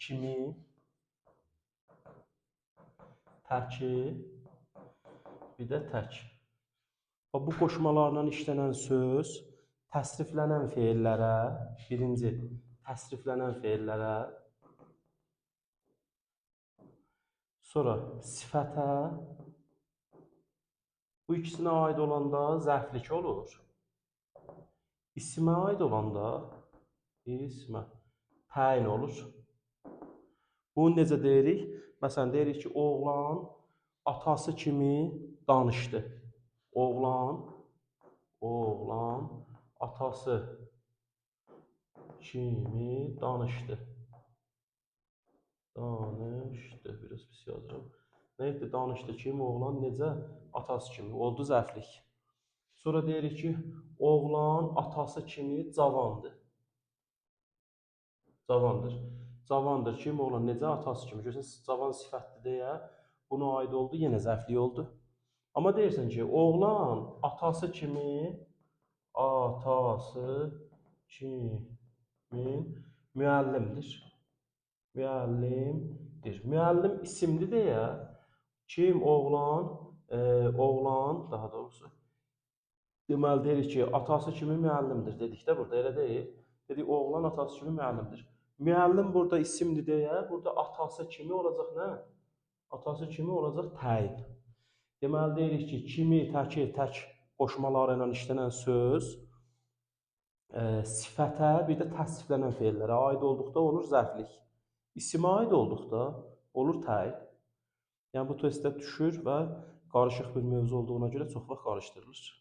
kimi, təki, bir də tək. Bu qoşmalarla işlənən söz təsriflənən feillərə, birinci təsriflənən feillərə, sonra sifətə, bu ikisinə aid olanda zərflik olur. İsimə aid olanda ismə təyin olur. Bunu necə deyirik? Məsələn, deyirik ki, oğlan atası kimi danışdı. Oğlan atası kimi danışdı. Biraz pis yazıram. Neydi? Danışdı kimi, oğlan necə? Atası kimi. Oldu zərflik. Sonra deyirik ki, oğlan atası kimi cavandır. Cavandır kimi, oğlan necə? Atası kimi. Görürsən, cavan sifətdir deyə buna aid oldu, yenə zərflik oldu. Amma deyirsən ki, oğlan atası kimi müəllimdir. Müəllim isimli deyə kim? Oğlan daha doğrusu. Deməli deyirik ki, atası kimi müəllimdir dedik də burada, elə deyil. Dedik, oğlan atası kimi müəllimdir. Müəllim burada isimli deyə, burada atası kimi olacaq nə? Atası kimi olacaq təyin. Deməli deyirik ki, kimi, təki, tək qoşmaları ilə işlənən söz sifətə, bir də təsriflənən feillərə aid olduqda olur zərflik. İsimə aid olduqda olur təyin. Yəni bu testdə düşür və qarışıq bir mövzu olduğuna görə çox vaxt qarışdırılır.